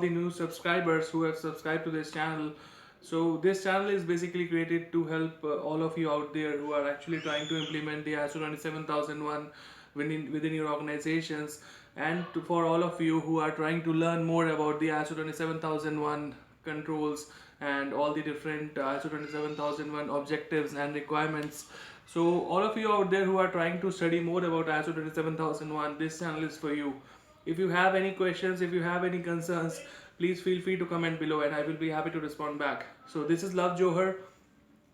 the new subscribers who have subscribed to this channel. So this channel is basically created to help all of you out there who are actually trying to implement the ISO 27001 within your organizations, and for all of you who are trying to learn more about the ISO 27001 controls and all the different ISO 27001 objectives and requirements. So all of you out there who are trying to study more about ISO 27001, this channel is for you. If you have any questions, if you have any concerns, please feel free to comment below and I will be happy to respond back. So this is Luv Johar.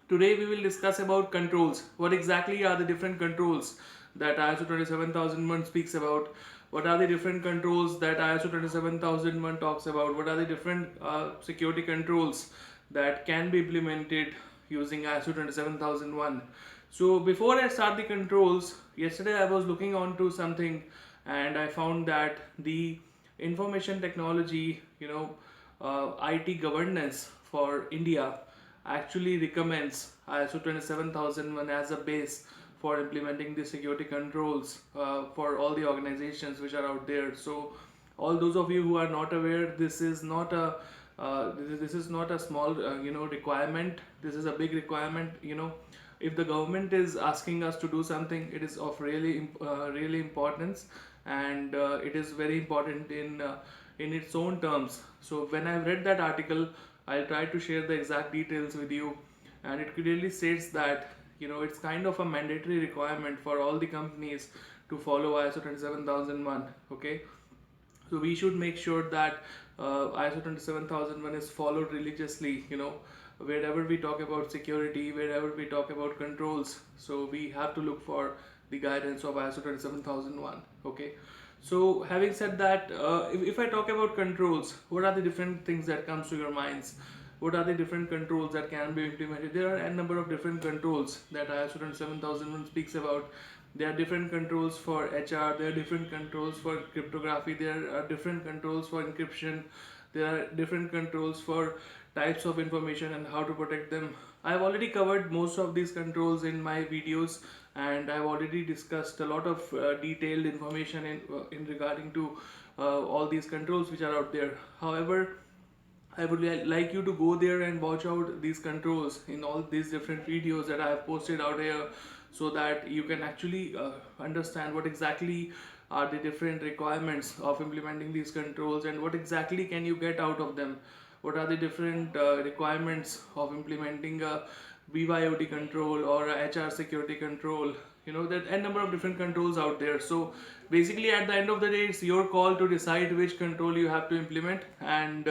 Today we will discuss about controls. What exactly are the different controls that ISO 27001 speaks about? What are the different controls that ISO 27001 talks about? What are the different security controls that can be implemented using ISO 27001? So before I start the controls, yesterday I was looking on to something and I found that the information technology, IT governance for India actually recommends ISO 27001 as a base for implementing the security controls for all the organizations which are out there. So all those of you who are not aware, this is not a this is not a small requirement. This is a big requirement. If the government is asking us to do something, it is of really importance, and it is very important in its own terms. So when I read that article, I'll try to share the exact details with you, and it clearly states that it's kind of a mandatory requirement for all the companies to follow ISO 27001. Okay, so we should make sure that ISO 27001 is followed religiously. Wherever we talk about security, wherever we talk about controls, so we have to look for the guidance of ISO 27001. Okay, so having said that, if I talk about controls, what are the different things that comes to your minds? What are the different controls that can be implemented? There are a number of different controls that ISO 27001 speaks about. There are different controls for HR, there are different controls for cryptography, there are different controls for encryption, there are different controls for types of information and how to protect them. I've already covered most of these controls in my videos, and I've already discussed a lot of detailed information in regarding to all these controls which are out there. However, I would like you to go there and watch out these controls in all these different videos that I have posted out here, so that you can actually understand what exactly are the different requirements of implementing these controls and what exactly can you get out of them. What are the different requirements of implementing a BYOD control or a HR security control? There are a number of different controls out there. So basically at the end of the day, it's your call to decide which control you have to implement, and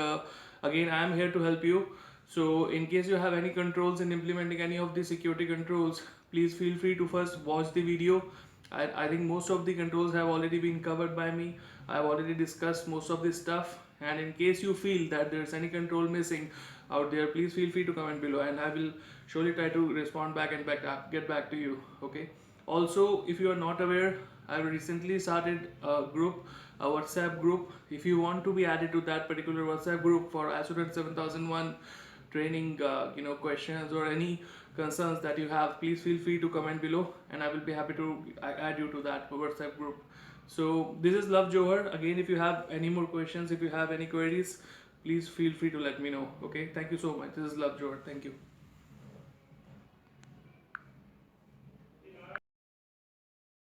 again, I am here to help you. So in case you have any controls in implementing any of the security controls, please feel free to first watch the video. I think most of the controls have already been covered by me. I've already discussed most of this stuff, and in case you feel that there's any control missing out there, please feel free to comment below and I will surely try to respond back and get back to you. Okay, also, if you are not aware, I recently started a WhatsApp group. If you want to be added to that particular WhatsApp group for ISO 27001 training, questions or any concerns that you have, please feel free to comment below and I will be happy to add you to that WhatsApp group. So this is Luv Johar. Again, if you have any more questions, if you have any queries, please feel free to let me know. Okay, thank you so much. This is Luv Johar. Thank you.